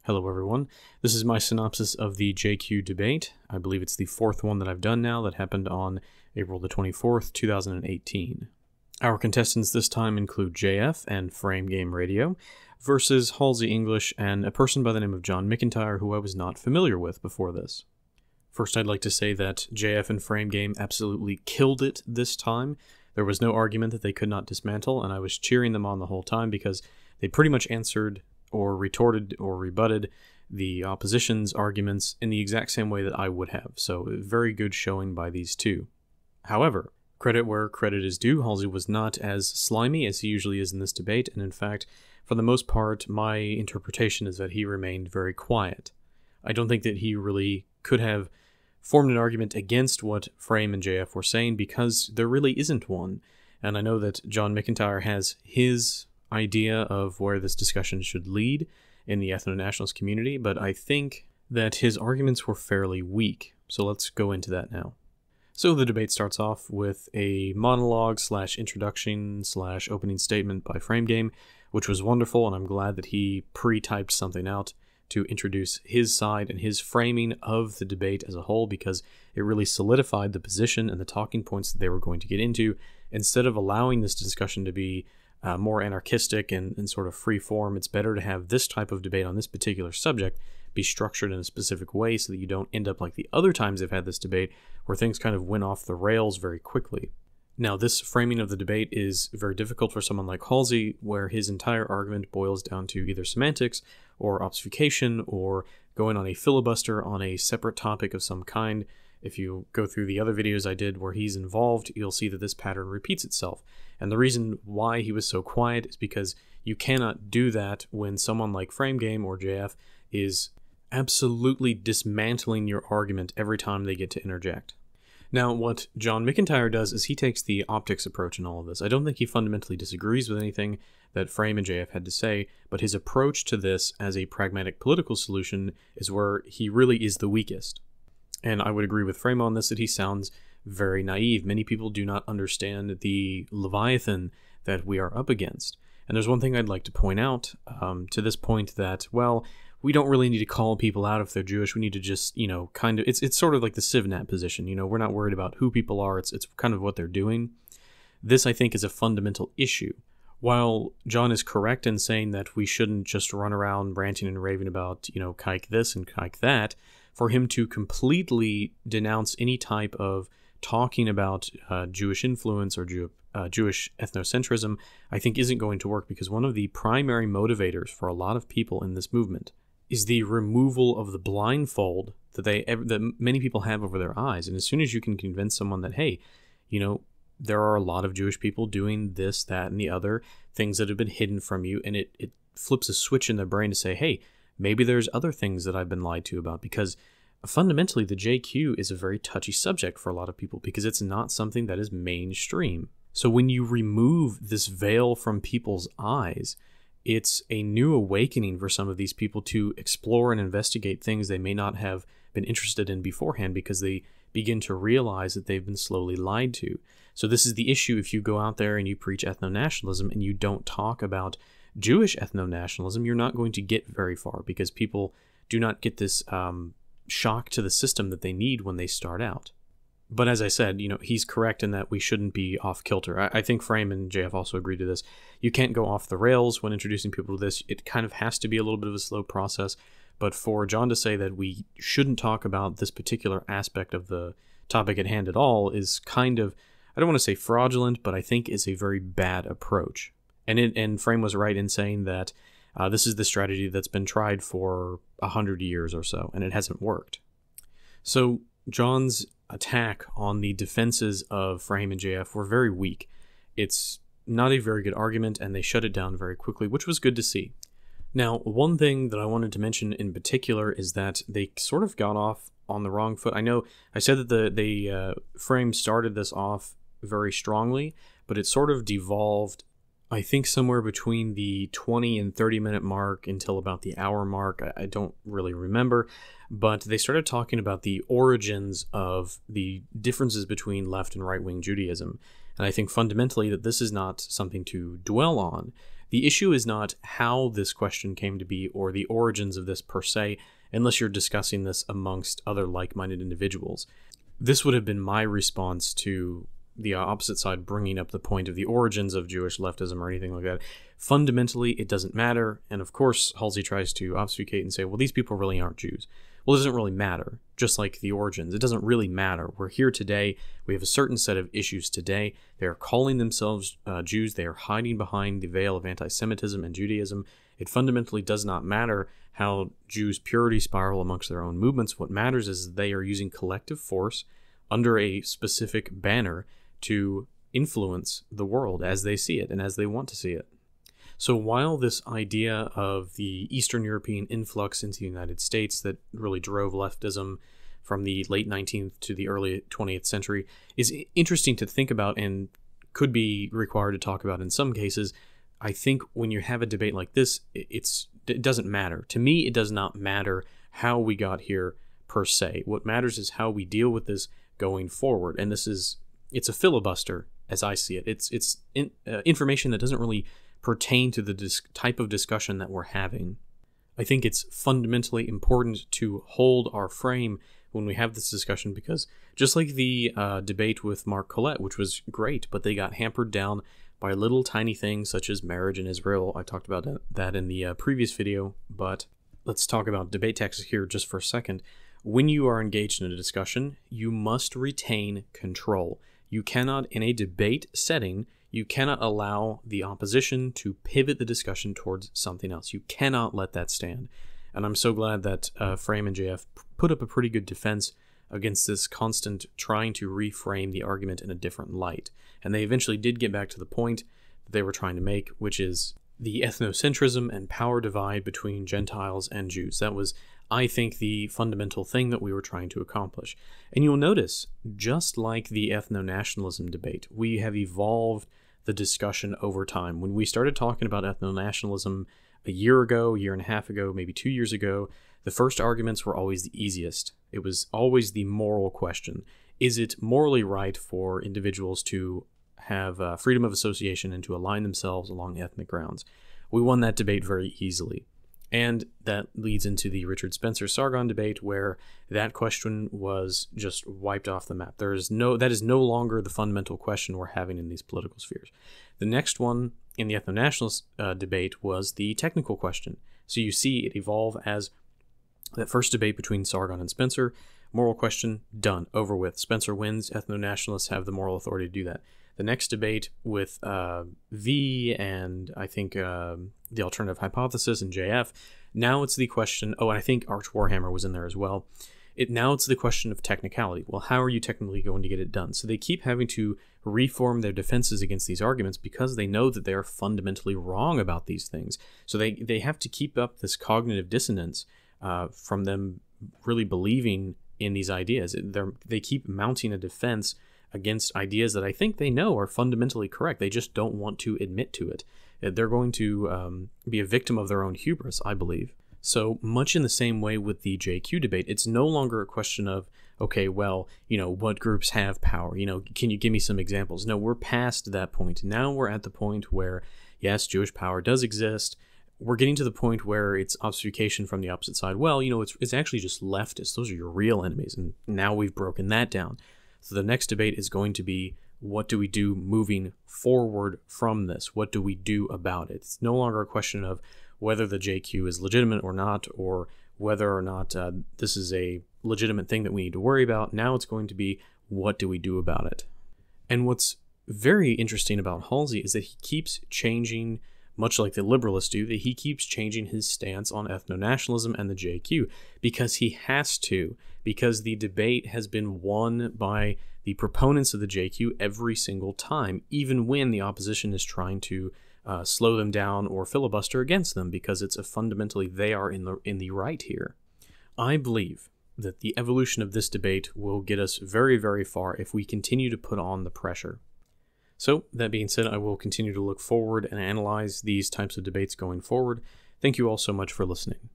Hello everyone, this is my synopsis of the JQ debate. I believe it's the fourth one that I've done now that happened on April the 24th, 2018. Our contestants this time include JF and FrameGame Radio versus Halsey English and a person by the name of John MacIntyre who I was not familiar with before this. First, I'd like to say that JF and FrameGame absolutely killed it this time. There was no argument that they could not dismantle, and I was cheering them on the whole time because they pretty much answered or retorted or rebutted the opposition's arguments in the exact same way that I would have. So very good showing by these two. However, credit where credit is due, Halsey was not as slimy as he usually is in this debate, and in fact, for the most part, my interpretation is that he remained very quiet. I don't think that he really could have formed an argument against what Frame and JF were saying because there really isn't one, and I know that John MacIntyre has his idea of where this discussion should lead in the ethno-nationalist community, but I think that his arguments were fairly weak, so let's go into that now. So the debate starts off with a monologue / introduction / opening statement by FrameGame, which was wonderful, and I'm glad that he pre-typed something out to introduce his side and his framing of the debate as a whole, because it really solidified the position and the talking points that they were going to get into, instead of allowing this discussion to be more anarchistic and sort of free form. It's better to have this type of debate on this particular subject be structured in a specific way so that you don't end up like the other times they've had this debate where things kind of went off the rails very quickly. Now, this framing of the debate is very difficult for someone like Halsey, where his entire argument boils down to either semantics or obfuscation or going on a filibuster on a separate topic of some kind. If you go through the other videos I did where he's involved, you'll see that this pattern repeats itself. And the reason why he was so quiet is because you cannot do that when someone like FrameGame or JF is absolutely dismantling your argument every time they get to interject. Now, what John MacIntyre does is he takes the optics approach in all of this. I don't think he fundamentally disagrees with anything that Frame and JF had to say, but his approach to this as a pragmatic political solution is where he really is the weakest. And I would agree with Frame on this, that he sounds very naive. Many people do not understand the Leviathan that we are up against. And there's one thing I'd like to point out to this point that, well, we don't really need to call people out if they're Jewish. We need to just, kind of, it's sort of like the CivNat position. We're not worried about who people are. It's kind of what they're doing. This, I think, is a fundamental issue. While John is correct in saying that we shouldn't just run around ranting and raving about, kike this and kike that, for him to completely denounce any type of talking about Jewish influence or Jewish ethnocentrism, I think isn't going to work, because one of the primary motivators for a lot of people in this movement is the removal of the blindfold that many people have over their eyes. And as soon as you can convince someone that, hey, there are a lot of Jewish people doing this, that, and the other things that have been hidden from you, and it flips a switch in their brain to say, hey, maybe there's other things that I've been lied to about, because fundamentally the JQ is a very touchy subject for a lot of people because it's not something that is mainstream. So when you remove this veil from people's eyes, it's a new awakening for some of these people to explore and investigate things they may not have been interested in beforehand, because they begin to realize that they've been slowly lied to. So this is the issue if you go out there and you preach ethno-nationalism and you don't talk about Jewish ethno-nationalism, you're not going to get very far, because people do not get this shock to the system that they need when they start out. But as I said, he's correct in that we shouldn't be off kilter. I think Frame and JF also agree to this. You can't go off the rails when introducing people to this. It kind of has to be a little bit of a slow process. But for John to say that we shouldn't talk about this particular aspect of the topic at hand at all is kind of, I don't want to say fraudulent, but I think is a very bad approach. And Frame was right in saying that this is the strategy that's been tried for 100 years or so, and it hasn't worked. So John's attack on the defenses of Frame and JF were very weak. It's not a very good argument, and they shut it down very quickly, which was good to see. Now, one thing that I wanted to mention in particular is that they sort of got off on the wrong foot. I know I said that Frame started this off very strongly, but it sort of devolved I think somewhere between the 20 and 30-minute mark until about the hour mark. I don't really remember, but they started talking about the origins of the differences between left and right-wing Judaism. And I think fundamentally that this is not something to dwell on. The issue is not how this question came to be or the origins of this per se, unless you're discussing this amongst other like-minded individuals. This would have been my response to the opposite side bringing up the point of the origins of Jewish leftism or anything like that. Fundamentally, it doesn't matter. And of course, Halsey tries to obfuscate and say, well, these people really aren't Jews. Well, it doesn't really matter. Just like the origins, it doesn't really matter. We're here today. We have a certain set of issues today. They are calling themselves Jews. They are hiding behind the veil of anti-Semitism and Judaism. It fundamentally does not matter how Jews purity spiral amongst their own movements. What matters is they are using collective force under a specific banner to influence the world as they see it and as they want to see it. So while this idea of the Eastern European influx into the United States that really drove leftism from the late 19th to the early 20th century is interesting to think about and could be required to talk about in some cases, I think when you have a debate like this, it doesn't matter. To me, it does not matter how we got here per se. What matters is how we deal with this going forward. And it's a filibuster, as I see it. It's information that doesn't really pertain to the type of discussion that we're having. I think it's fundamentally important to hold our frame when we have this discussion because just like the debate with Mark Collette, which was great, but they got hampered down by little tiny things such as marriage in Israel. I talked about that in the previous video, but let's talk about debate tactics here just for a second. When you are engaged in a discussion, you must retain control. You cannot, in a debate setting, you cannot allow the opposition to pivot the discussion towards something else. You cannot let that stand. And I'm so glad that Frame and JF put up a pretty good defense against this constant trying to reframe the argument in a different light. And they eventually did get back to the point that they were trying to make, which is the ethnocentrism and power divide between Gentiles and Jews. That was, I think, the fundamental thing that we were trying to accomplish. And you'll notice, just like the ethno-nationalism debate, we have evolved the discussion over time. When we started talking about ethno-nationalism a year ago, year and a half ago, maybe 2 years ago, the first arguments were always the easiest. It was always the moral question. Is it morally right for individuals to have freedom of association and to align themselves along ethnic grounds? We won that debate very easily. And that leads into the Richard Spencer-Sargon debate, where that question was just wiped off the map. That is no longer the fundamental question we're having in these political spheres. The next one in the ethno-nationalist debate was the technical question. So you see it evolve as that first debate between Sargon and Spencer. Moral question, done, over with. Spencer wins. Ethno-nationalists have the moral authority to do that. The next debate with V and I think the alternative hypothesis and JF, now it's the question, and I think Arch Warhammer was in there as well. Now it's the question of technicality. Well, how are you technically going to get it done? So they keep having to reform their defenses against these arguments because they know that they are fundamentally wrong about these things. So they have to keep up this cognitive dissonance from them really believing in these ideas. They keep mounting a defense against ideas that I think they know are fundamentally correct. They just don't want to admit to it. They're going to be a victim of their own hubris, I believe. So much in the same way with the JQ debate, it's no longer a question of, okay, well, what groups have power? Can you give me some examples? No, we're past that point. Now we're at the point where, yes, Jewish power does exist. We're getting to the point where it's obfuscation from the opposite side. Well, it's actually just leftists. Those are your real enemies. And now we've broken that down. So the next debate is going to be, what do we do moving forward from this? What do we do about it? It's no longer a question of whether the JQ is legitimate or not, or whether or not this is a legitimate thing that we need to worry about. Now it's going to be, what do we do about it? And what's very interesting about Halsey is that he keeps changing, much like the liberalists do, that he keeps changing his stance on ethno-nationalism and the JQ because he has to, because the debate has been won by the proponents of the JQ every single time, even when the opposition is trying to slow them down or filibuster against them, because it's fundamentally they are in the right here. I believe that the evolution of this debate will get us very, very far if we continue to put on the pressure. So, that being said, I will continue to look forward and analyze these types of debates going forward. Thank you all so much for listening.